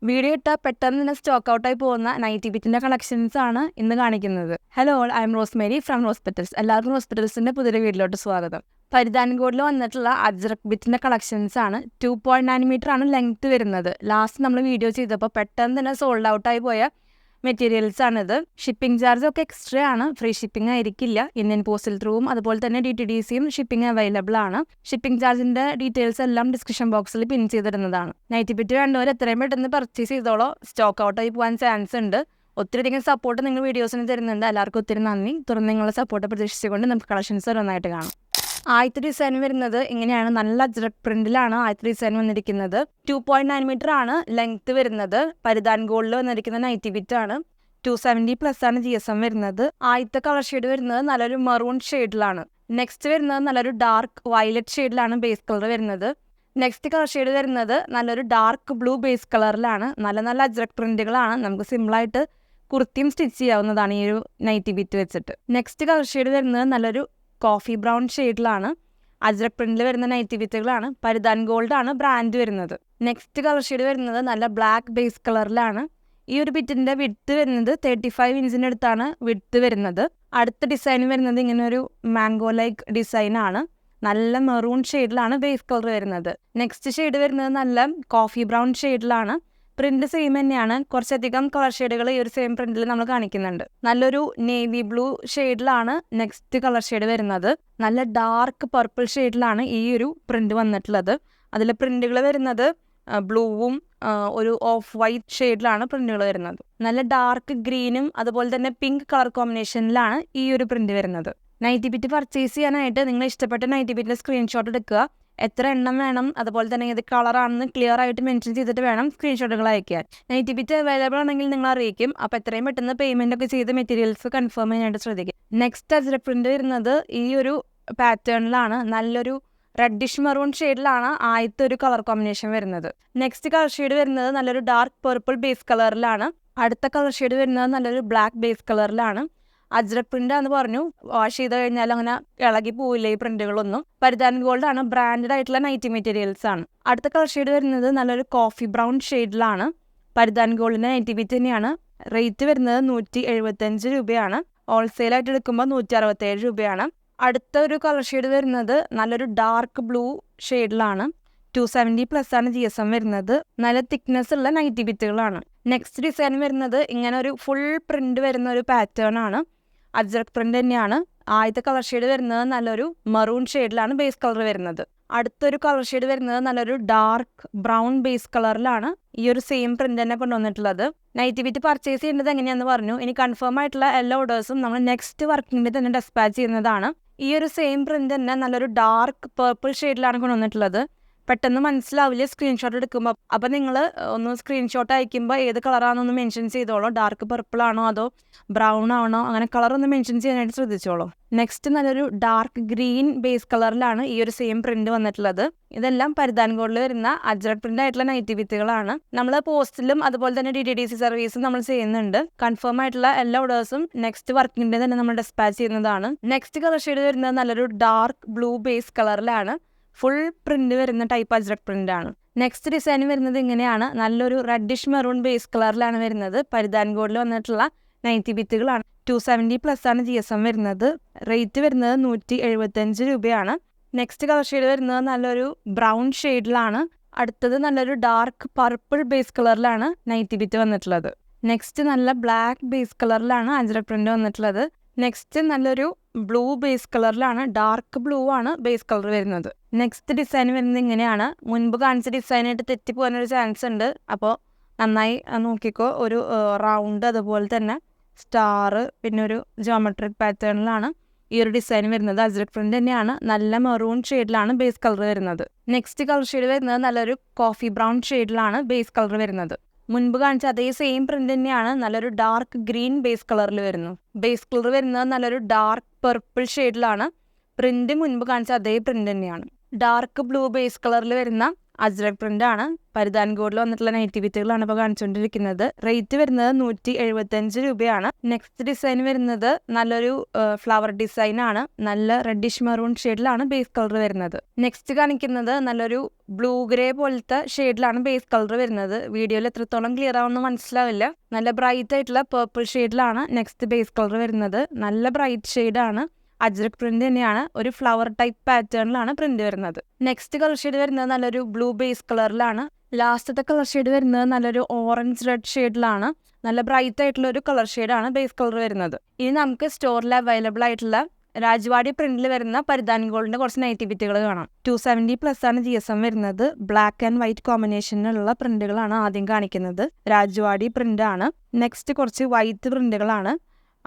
Video ഇട്ടാൽ പെട്ടെന്ന് തന്നെ സ്റ്റോക്ക് ഔട്ടായി പോകുന്ന നൈറ്റി ബിറ്റിന്റെ കളക്ഷൻസ് ആണ് ഇന്ന് കാണിക്കുന്നത്. Hello all, I M Rosemary from hospitals. എല്ലാവർക്കും ഹോസ്പിറ്റൽസിന്റെ പുതിയ വീഡിയോയിലോട്ട് സ്വാഗതം. പരിധാൻകോട്ടിൽ വന്നിട്ടുള്ള അജ്രക് ബിറ്റിന്റെ കളക്ഷൻസ് ആണ്. 2.9 മീറ്റർ ആണ് ലെങ്ത് വരുന്നത്. ലാസ്റ്റ് നമ്മൾ വീഡിയോ ചെയ്തപ്പോൾ പെട്ടെന്ന് തന്നെ സോൾഡ് ഔട്ടായി പോയ മെറ്റീരിയൽസ് ആണിത്. ഷിപ്പിംഗ് ചാർജ് ഒക്കെ എക്സ്ട്രാ ആണ്, ഫ്രീ ഷിപ്പിംഗ് ആയിരിക്കില്ല. ഇന്ത്യൻ പോസ്റ്റൽ ത്രൂവും അതുപോലെ തന്നെ DTDCയും ഷിപ്പിംഗ് അവൈലബിൾ ആണ്. ഷിപ്പിംഗ് ചാർജിന്റെ ഡീറ്റെയിൽസ് എല്ലാം ഡിസ്ക്രിപ്ഷൻ ബോക്സിൽ പിൻ ചെയ്തിടുന്നതാണ്. നൈറ്റി ബിറ്റ് വേണ്ടവർ എത്രയും പെട്ടെന്ന് പർച്ചേസ് ചെയ്തോളോ, സ്റ്റോക്ക് ഔട്ടായി പോകാൻ ചാൻസ് ഉണ്ട്. ഒത്തിരി സപ്പോർട്ട് നിങ്ങൾ വീഡിയോസിന് തരുന്നുണ്ട്. എല്ലാവർക്കും ഒത്തിരി നന്ദി. തുടർന്ന് നിങ്ങളുടെ സപ്പോർട്ട് പ്രതീക്ഷിച്ചുകൊണ്ട് നമുക്ക് കളക്ഷൻസ് ഓരോന്നായിട്ട് കാണാം. ആദ്യത്തെ ഡിസൈൻ വരുന്നത് ഇങ്ങനെയാണ്. നല്ല അജ്രക് പ്രിന്റിലാണ് ആദ്യത്തെ ഡിസൈൻ വന്നിരിക്കുന്നത്. 2.9 മീറ്റർ ആണ് ലെങ്ത് വരുന്നത്. പരിധാൻ ഗോൾഡിൽ വന്നിരിക്കുന്ന നൈറ്റി ബിറ്റ് ആണ്. 270+ ആണ് GSM വരുന്നത്. ആദ്യത്തെ കളർ ഷെയ്ഡ് വരുന്നത് നല്ലൊരു മെറൂൺ ഷെയ്ഡിലാണ്. നെക്സ്റ്റ് വരുന്നത് നല്ലൊരു ഡാർക്ക് വയലറ്റ് ഷെയ്ഡിലാണ് ബേസ് കളർ വരുന്നത്. നെക്സ്റ്റ് കളർ ഷെയ്ഡ് വരുന്നത് നല്ലൊരു ഡാർക്ക് ബ്ലൂ ബേസ് കളറിലാണ്. നല്ല അജ്രക് പ്രിന്റുകളാണ്. നമുക്ക് സിമ്പിളായിട്ട് കുർത്തിയും സ്റ്റിച്ച് ചെയ്യാവുന്നതാണ് ഈ ഒരു നൈറ്റി ബിറ്റ് വെച്ചിട്ട്. നെക്സ്റ്റ് കളർ ഷെയ്ഡ് വരുന്നത് നല്ലൊരു കോഫി ബ്രൗൺ ഷെയ്ഡിലാണ്. അജ്രക് പ്രിന്റിൽ വരുന്ന നൈറ്റി ബിറ്റുകളാണ്. പരിധാൻ ഗോൾഡ് ആണ് ബ്രാൻഡ് വരുന്നത്. നെക്സ്റ്റ് കളർ ഷെയ്ഡ് വരുന്നത് നല്ല ബ്ലാക്ക് ബേസ് കളറിലാണ്. ഈ ഒരു ബിറ്റിന്റെ വിഡ്ത്ത് വരുന്നത് 35 ഇഞ്ചിൻ്റെ അടുത്താണ് വിഡ്ത്ത് വരുന്നത്. അടുത്ത ഡിസൈൻ വരുന്നത് ഇങ്ങനെ ഒരു മാംഗോ ലൈക്ക് ഡിസൈൻ ആണ്. നല്ല മെറൂൺ ഷെയ്ഡിലാണ് ബേസ് കളർ വരുന്നത്. നെക്സ്റ്റ് ഷെയ്ഡ് വരുന്നത് നല്ല കോഫി ബ്രൗൺ ഷെയ്ഡിലാണ്. പ്രിന്റ് സെയിം തന്നെയാണ്. കുറച്ചധികം കളർ ഷെയ്ഡുകൾ ഈ ഒരു സെയിം പ്രിന്റിൽ നമ്മൾ കാണിക്കുന്നുണ്ട്. നല്ലൊരു നേവി ബ്ലൂ ഷെയ്ഡിലാണ് നെക്സ്റ്റ് കളർ ഷെയ്ഡ് വരുന്നത്. നല്ല ഡാർക്ക് പർപ്പിൾ ഷെയ്ഡിലാണ് ഈ ഒരു പ്രിന്റ് വന്നിട്ടുള്ളത്. അതിൽ പ്രിന്റുകൾ വരുന്നത് ബ്ലൂവും ഒരു ഓഫ് വൈറ്റ് ഷെയ്ഡിലാണ് പ്രിന്റുകൾ വരുന്നത്. നല്ല ഡാർക്ക് ഗ്രീനും അതുപോലെ തന്നെ പിങ്ക് കളർ കോമ്പിനേഷനിലാണ് ഈ ഒരു പ്രിന്റ് വരുന്നത്. നൈറ്റി ബിറ്റ് പർച്ചേസ് ചെയ്യാനായിട്ട് നിങ്ങൾ ഇഷ്ടപ്പെട്ട നൈറ്റി ബിറ്റിന്റെ സ്ക്രീൻഷോട്ട് എടുക്കുക. എത്ര എണ്ണം വേണം, അതുപോലെ തന്നെ ഏത് കളറാണെന്ന് ക്ലിയർ ആയിട്ട് മെൻഷൻ ചെയ്തിട്ട് വേണം സ്ക്രീൻഷോട്ടുകൾ അയക്കാൻ. നൈറ്റി ബിറ്റ് അവൈലബിൾ ആണെങ്കിൽ നിങ്ങൾ അറിയിക്കും. അപ്പോൾ എത്രയും പെട്ടെന്ന് പേയ്മെന്റ് ഒക്കെ ചെയ്ത് മെറ്റീരിയൽസ് കൺഫേം ചെയ്യാനായിട്ട് ശ്രദ്ധിക്കും. നെക്സ്റ്റ് അജ്രക് പ്രിന്റ് വരുന്നത് ഈ ഒരു പാറ്റേണിലാണ്. നല്ലൊരു റെഡിഷ് മെറൂൺ ഷെയ്ഡിലാണ് ആദ്യത്തെ ഒരു കളർ കോമ്പിനേഷൻ വരുന്നത്. നെക്സ്റ്റ് കളർ ഷെയ്ഡ് വരുന്നത് നല്ലൊരു ഡാർക്ക് പർപ്പിൾ ബേസ് കളറിലാണ്. അടുത്ത കളർ ഷെയ്ഡ് വരുന്നത് നല്ലൊരു ബ്ലാക്ക് ബേസ് കളറിലാണ്. അജ്രക് പ്രിന്റ് എന്ന് പറഞ്ഞു, വാഷ് ചെയ്ത് കഴിഞ്ഞാൽ അങ്ങനെ ഇളകി പോവില്ല ഈ പ്രിന്റുകളൊന്നും. പരിധാൻ ഗോൾഡ് ആണ് ബ്രാൻഡഡ് ആയിട്ടുള്ള നൈറ്റി മെറ്റീരിയൽസ് ആണ്. അടുത്ത കളർ ഷെയ്ഡ് വരുന്നത് നല്ലൊരു കോഫി ബ്രൗൺ ഷെയ്ഡിലാണ്. പരിധാൻ ഗോൾഡിന്റെ നൈറ്റി ബിറ്റ് തന്നെയാണ്. റേറ്റ് വരുന്നത് 175 രൂപയാണ്. ഹോൾസെയിലായിട്ട് എടുക്കുമ്പോൾ 167 രൂപയാണ്. അടുത്ത ഒരു കളർ ഷെയ്ഡ് വരുന്നത് നല്ലൊരു ഡാർക്ക് ബ്ലൂ ഷെയ്ഡിലാണ്. 270+ ആണ് GSM വരുന്നത്. നല്ല തിക്നെസ് ഉള്ള നൈറ്റി ബിറ്റുകളാണ്. നെക്സ്റ്റ് ഡിസൈൻ വരുന്നത് ഇങ്ങനെ ഒരു ഫുൾ പ്രിന്റ് വരുന്ന ഒരു പാറ്റേൺ ആണ്. അജ്രക് പ്രിന്റ് തന്നെയാണ്. ആദ്യത്തെ കളർ ഷെയ്ഡ് വരുന്നത് നല്ലൊരു മറൂൺ ഷെയ്ഡിലാണ് ബേസ് കളർ വരുന്നത്. അടുത്തൊരു കളർ ഷെയ്ഡ് വരുന്നത് നല്ലൊരു ഡാർക്ക് ബ്രൗൺ ബേസ് കളറിലാണ് ഈ ഒരു സെയിം പ്രിന്റ് തന്നെ കൊണ്ടുവന്നിട്ടുള്ളത്. നൈറ്റി ബിറ്റ് പർച്ചേസ് ചെയ്യേണ്ടത് എങ്ങനെയാണെന്ന് പറഞ്ഞു. ഇനി കൺഫേം ആയിട്ടുള്ള എല്ലാ ഓർഡേഴ്സും നമ്മൾ നെക്സ്റ്റ് വർക്കിംഗ് ഡേ തന്നെ ഡെസ്പാച്ച് ചെയ്യുന്നതാണ്. ഈ ഒരു സെയിം പ്രിന്റ് തന്നെ നല്ലൊരു ഡാർക്ക് പർപ്പിൾ ഷെയ്ഡിലാണ് കൊണ്ടുവന്നിട്ടുള്ളത്. പെട്ടെന്ന് മനസ്സിലാവില്ല സ്ക്രീൻഷോട്ട് എടുക്കുമ്പോൾ. അപ്പം നിങ്ങൾ ഒന്ന് സ്ക്രീൻഷോട്ട് അയക്കുമ്പോൾ ഏത് കളറാണെന്നൊന്ന് മെൻഷൻ ചെയ്തോളൂ. ഡാർക്ക് പർപ്പിൾ ആണോ അതോ ബ്രൗൺ ആണോ, അങ്ങനെ കളർ ഒന്ന് മെൻഷൻ ചെയ്യാനായിട്ട് ശ്രദ്ധിച്ചോളൂ. നെക്സ്റ്റ് നല്ലൊരു ഡാർക്ക് ഗ്രീൻ ബേസ് കളറിലാണ് ഈ ഒരു സെയിം പ്രിന്റ് വന്നിട്ടുള്ളത്. ഇതെല്ലാം പരിധാൻ ഗോൾഡിൽ വരുന്ന അജ്രക് പ്രിന്റ് ആയിട്ടുള്ള നൈറ്റി ബിറ്റുകളാണ്. നമ്മൾ പോസ്റ്റിലും അതുപോലെ തന്നെ DTDC സർവീസും നമ്മൾ ചെയ്യുന്നുണ്ട്. കൺഫേം ആയിട്ടുള്ള എല്ലാ ഓർഡേഴ്സും നെക്സ്റ്റ് വർക്കിംഗ് ഡേ തന്നെ നമ്മൾ ഡെസ്പാച്ച് ചെയ്യുന്നതാണ്. നെക്സ്റ്റ് കളർ ഷെയ്ഡ് വരുന്നത് നല്ലൊരു ഡാർക്ക് ബ്ലൂ ബേസ് കളറിലാണ്. ഫുൾ പ്രിന്റ് വരുന്ന ടൈപ്പ് അജ്രക് പ്രിന്റ് ആണ്. നെക്സ്റ്റ് ഡിസൈൻ വരുന്നത് ഇങ്ങനെയാണ്. നല്ലൊരു റെഡിഷ് മെറൂൺ ബേസ് കളറിലാണ് വരുന്നത്. പരിധാൻ ഗോൾഡിൽ വന്നിട്ടുള്ള നൈറ്റി ബിറ്റുകളാണ്. 270+ ആണ് GSM വരുന്നത്. റേറ്റ് വരുന്നത് 175 രൂപയാണ്. നെക്സ്റ്റ് കളർ ഷെയ്ഡ് വരുന്നത് നല്ലൊരു ബ്രൗൺ ഷെയ്ഡിലാണ്. അടുത്തത് നല്ലൊരു ഡാർക്ക് പർപ്പിൾ ബേസ് കളറിലാണ് നൈറ്റി ബിറ്റ് വന്നിട്ടുള്ളത്. നെക്സ്റ്റ് നല്ല ബ്ലാക്ക് ബേസ് കളറിലാണ് അജ്രക് പ്രിന്റ് വന്നിട്ടുള്ളത്. നെക്സ്റ്റ് നല്ലൊരു ബ്ലൂ ബേസ് കളറിലാണ്. ഡാർക്ക് ബ്ലൂ ആണ് ബേസ് കളർ വരുന്നത്. നെക്സ്റ്റ് ഡിസൈൻ വരുന്നത് ഇങ്ങനെയാണ്. മുൻപ് കാണിച്ച ഡിസൈനായിട്ട് തെറ്റിപ്പോകാനൊരു ചാൻസ് ഉണ്ട്. അപ്പോൾ നന്നായി നോക്കിക്കോ. ഒരു റൗണ്ട്, അതുപോലെ തന്നെ സ്റ്റാർ, പിന്നെ ഒരു ജോമെട്രിക് പാറ്റേണിലാണ് ഈ ഒരു ഡിസൈൻ വരുന്നത്. അജ്രക് പ്രിന്റ് തന്നെയാണ്. നല്ല മെറൂൺ ഷെയ്ഡിലാണ് ബേസ് കളർ വരുന്നത്. നെക്സ്റ്റ് കളർ ഷെയ്ഡ് വരുന്നത് നല്ലൊരു കോഫി ബ്രൗൺ ഷെയ്ഡിലാണ് ബേസ് കളർ വരുന്നത്. മുൻപ് കാണിച്ച അതേ സെയിം പ്രിന്റ് തന്നെയാണ്. നല്ലൊരു ഡാർക്ക് ഗ്രീൻ ബേസ് കളറിൽ വരുന്നു. ബേസ് കളർ വരുന്നത് നല്ലൊരു ഡാർക്ക് പർപ്പിൾ ഷെയ്ഡിലാണ്. പ്രിന്റ് മുൻപ് കാണിച്ച അതേ പ്രിന്റ് തന്നെയാണ്. ഡാർക്ക് ബ്ലൂ ബേസ് കളറിൽ വരുന്ന അജ്രക് പ്രിന്റ് ആണ്. പരിധാൻ ഗോൾഡിൽ വന്നിട്ടുള്ള നൈറ്റി ബിറ്റുകളാണ് ഇപ്പോൾ കാണിച്ചുകൊണ്ടിരിക്കുന്നത്. റേറ്റ് വരുന്നത് 175 രൂപയാണ്. നെക്സ്റ്റ് ഡിസൈൻ വരുന്നത് നല്ലൊരു ഫ്ലവർ ഡിസൈൻ ആണ്. നല്ല റെഡിഷ് മെറൂൺ ഷെയ്ഡിലാണ് ബേസ് കളർ വരുന്നത്. നെക്സ്റ്റ് കാണിക്കുന്നത് നല്ലൊരു ബ്ലൂ ഗ്രേ പോലത്തെ ഷെയ്ഡിലാണ് ബേസ് കളർ വരുന്നത്. വീഡിയോയിൽ എത്രത്തോളം ക്ലിയർ ആവുമെന്ന് മനസ്സിലാവില്ല. നല്ല ബ്രൈറ്റ് ആയിട്ടുള്ള പേർപ്പിൾ ഷെയ്ഡിലാണ് നെക്സ്റ്റ് ബേസ് കളർ വരുന്നത്. നല്ല ബ്രൈറ്റ് ഷെയ്ഡാണ്. അജ്രക് പ്രിന്റ് തന്നെയാണ്. ഒരു ഫ്ലവർ ടൈപ്പ് പാറ്റേണിലാണ് പ്രിന്റ് വരുന്നത്. നെക്സ്റ്റ് കളർ ഷെയ്ഡ് വരുന്നത് നല്ലൊരു ബ്ലൂ ബേസ് കളറിലാണ്. ലാസ്റ്റത്തെ കളർ ഷെയ്ഡ് വരുന്നത് നല്ലൊരു ഓറഞ്ച് റെഡ് ഷെയ്ഡിലാണ്. നല്ല ബ്രൈറ്റ് ആയിട്ടുള്ള ഒരു കളർ ഷെയ്ഡാണ് ബേസ് കളർ വരുന്നത്. ഇനി നമുക്ക് സ്റ്റോറിൽ അവൈലബിൾ ആയിട്ടുള്ള രാജ്വാടി പ്രിന്റിൽ വരുന്ന പരിധാൻ ഗോൾഡിന്റെ കുറച്ച് നൈറ്റി ബിറ്റുകൾ കാണാം. 270+ ആണ് GSM വരുന്നത്. ബ്ലാക്ക് ആൻഡ് വൈറ്റ് കോമ്പിനേഷനിലുള്ള പ്രിന്റുകളാണ് ആദ്യം കാണിക്കുന്നത്. രാജ്വാടി പ്രിന്റ് ആണ്. നെക്സ്റ്റ് കുറച്ച് വൈറ്റ് പ്രിന്റുകളാണ്.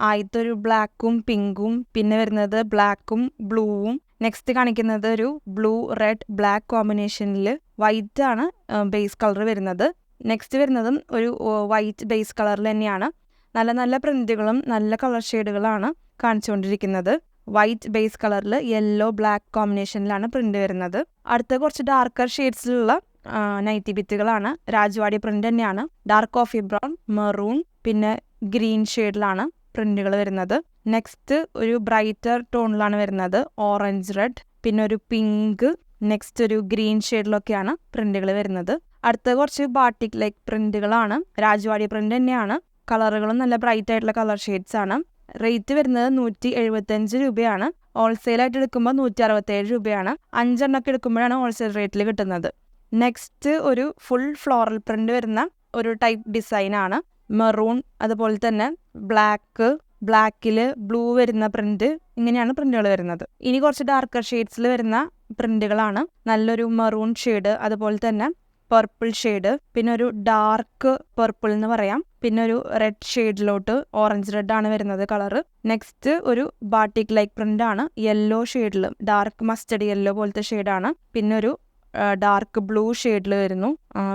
ആദ്യത്തെ ഒരു ബ്ലാക്കും പിങ്കും, പിന്നെ വരുന്നത് ബ്ലാക്കും ബ്ലൂവും. നെക്സ്റ്റ് കാണിക്കുന്നത് ഒരു ബ്ലൂ റെഡ് ബ്ലാക്ക് കോമ്പിനേഷനിൽ വൈറ്റ് ആണ് ബേസ് കളർ വരുന്നത്. നെക്സ്റ്റ് വരുന്നതും ഒരു വൈറ്റ് ബേസ് കളറിൽ തന്നെയാണ്. നല്ല നല്ല പ്രിന്റുകളും നല്ല കളർ ഷെയ്ഡുകളാണ് കാണിച്ചുകൊണ്ടിരിക്കുന്നത്. വൈറ്റ് ബേസ് കളറിൽ യെല്ലോ ബ്ലാക്ക് കോമ്പിനേഷനിലാണ് പ്രിന്റ് വരുന്നത്. അടുത്ത കുറച്ച് ഡാർക്കർ ഷെയ്ഡ്സിലുള്ള നൈറ്റി ബിറ്റുകളാണ്. രാജ്വാടി പ്രിന്റ് തന്നെയാണ്. ഡാർക്ക് കോഫി ബ്രൗൺ, മെറൂൺ, പിന്നെ ഗ്രീൻ ഷെയ്ഡിലാണ് പ്രിന്റുകൾ വരുന്നത്. നെക്സ്റ്റ് ഒരു ബ്രൈറ്റർ ടോണിലാണ് വരുന്നത്. ഓറഞ്ച് റെഡ്, പിന്നെ ഒരു പിങ്ക്, നെക്സ്റ്റ് ഒരു ഗ്രീൻ ഷെയ്ഡിലൊക്കെയാണ് പ്രിന്റുകൾ വരുന്നത്. അടുത്ത കുറച്ച് ബാട്ടിക് ലൈക്ക് പ്രിന്റുകളാണ്. രാജ്വാടി പ്രിന്റ് തന്നെയാണ്. കളറുകളും നല്ല ബ്രൈറ്റ് ആയിട്ടുള്ള കളർ ഷെയ്ഡ്സ് ആണ്. റേറ്റ് വരുന്നത് 175 രൂപയാണ്. ഹോൾസെയിലായിട്ട് എടുക്കുമ്പോൾ 167 രൂപയാണ്. 5 എണ്ണമൊക്കെ എടുക്കുമ്പോഴാണ് ഹോൾസെയിൽ റേറ്റിൽ കിട്ടുന്നത്. നെക്സ്റ്റ് ഒരു ഫുൾ ഫ്ലോറൽ പ്രിന്റ് വരുന്ന ഒരു ടൈപ്പ് ഡിസൈനാണ്. മെറൂൺ, അതുപോലെ തന്നെ ബ്ലാക്കിൽ ബ്ലൂ വരുന്ന പ്രിന്റ്. ഇങ്ങനെയാണ് പ്രിന്റുകൾ വരുന്നത്. ഇനി കുറച്ച് ഡാർക്കർ ഷെയ്ഡ്സിൽ വരുന്ന പ്രിന്റുകളാണ്. നല്ലൊരു മെറൂൺ ഷെയ്ഡ്, അതുപോലെ തന്നെ പർപ്പിൾ ഷെയ്ഡ്, പിന്നെ ഒരു ഡാർക്ക് പർപ്പിൾ എന്ന് പറയാം, പിന്നെ ഒരു റെഡ് ഷെയ്ഡിലോട്ട് ഓറഞ്ച് റെഡ് ആണ് വരുന്നത് കളറ്. നെക്സ്റ്റ് ഒരു ബാട്ടിക് ലൈക്ക് പ്രിന്റ് ആണ്. യെല്ലോ ഷെയ്ഡിൽ ഡാർക്ക് മസ്റ്റർഡ് യെല്ലോ പോലത്തെ ഷെയ്ഡാണ്. പിന്നെ ഒരു ഡാർക്ക് ബ്ലൂ ഷെയ്ഡിൽ വരുന്നു.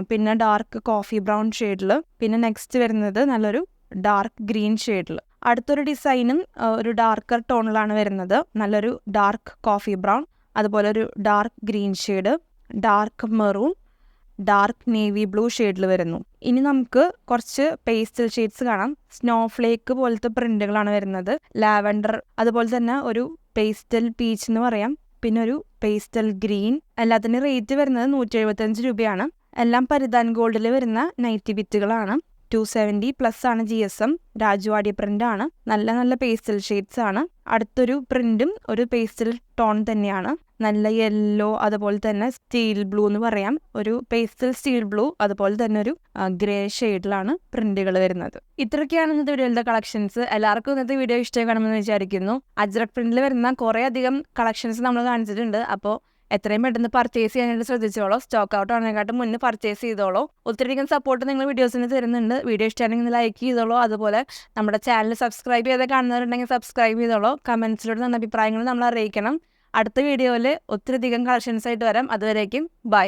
പിന്നെ ഡാർക്ക് കോഫി ബ്രൗൺ ഷെയ്ഡിൽ. പിന്നെ നെക്സ്റ്റ് വരുന്നത് നല്ലൊരു ഡാർക്ക് ഗ്രീൻ ഷെയ്ഡിൽ. അടുത്തൊരു ഡിസൈനും ഒരു ഡാർക്കർ ടോണിലാണ് വരുന്നത്. നല്ലൊരു ഡാർക്ക് കോഫി ബ്രൗൺ, അതുപോലെ ഒരു dark green shade, dark maroon, dark navy blue ഷെയ്ഡിൽ വരുന്നു. ഇനി നമുക്ക് കുറച്ച് പേസ്റ്റൽ ഷെയ്ഡ്സ് കാണാം. സ്നോഫ്ലേക്ക് പോലത്തെ പ്രിന്റുകളാണ് വരുന്നത്. ലാവൻഡർ, അതുപോലെ തന്നെ ഒരു പേസ്റ്റൽ പീച്ച് എന്ന് പറയാം, പിന്നെ ഒരു പേസ്റ്റൽ ഗ്രീൻ. എല്ലാത്തിൻ്റെ റേറ്റ് വരുന്നത് 175 രൂപയാണ്. എല്ലാം പരിധാൻ ഗോൾഡിൽ വരുന്ന നൈറ്റി ബിറ്റുകളാണ്. 270+ ആണ് GSM. രാജ്വാടി പ്രിന്റ് ആണ്. നല്ല നല്ല പേസ്റ്റൽ ഷെയ്ഡ്സ് ആണ്. അടുത്തൊരു പ്രിന്റും ഒരു പേസ്റ്റൽ ടോൺ തന്നെയാണ്. നല്ല യെല്ലോ, അതുപോലെ തന്നെ സ്റ്റീൽ ബ്ലൂ എന്ന് പറയാം, ഒരു പേസ്റ്റൽ സ്റ്റീൽ ബ്ലൂ, അതുപോലെ തന്നെ ഒരു ഗ്രേ ഷെയ്ഡിലാണ് പ്രിന്റുകൾ വരുന്നത്. ഇത്രയൊക്കെയാണ് ഇന്നത്തെ വീഡിയോയിലെ കളക്ഷൻസ്. എല്ലാവർക്കും ഇന്നത്തെ വീഡിയോ ഇഷ്ടമാണെന്ന് വിചാരിക്കുന്നു. അജ്രക് പ്രിന്റിൽ വരുന്ന കുറേ അധികം കളക്ഷൻസ് നമ്മൾ കാണിച്ചിട്ടുണ്ട്. അപ്പോൾ എത്രയും പെട്ടെന്ന് പർച്ചേസ് ചെയ്യാനായിട്ട് ശ്രദ്ധിച്ചോളൂ. സ്റ്റോക്ക് ഔട്ട് ആണെക്കാട്ടും മുന്നേ പർച്ചേസ് ചെയ്തോളൂ. ഒത്തിരിയധികം സപ്പോർട്ട് നിങ്ങൾ വീഡിയോസിന് തരുന്നുണ്ട്. വീഡിയോ ഇഷ്ടമാണെങ്കിൽ ലൈക്ക് ചെയ്തോളൂ. അതുപോലെ നമ്മുടെ ചാനൽ സബ്സ്ക്രൈബ് ചെയ്ത് കാണുന്നവരുണ്ടെങ്കിൽ സബ്സ്ക്രൈബ് ചെയ്തോളൂ. കമൻസിലൂടെ നമ്മുടെ അഭിപ്രായങ്ങൾ നമ്മൾ അറിയിക്കണം. അടുത്ത വീഡിയോയിൽ ഒത്തിരിയധികം കളക്ഷൻസ് ആയിട്ട് വരാം. അതുവരേക്കും ബൈ.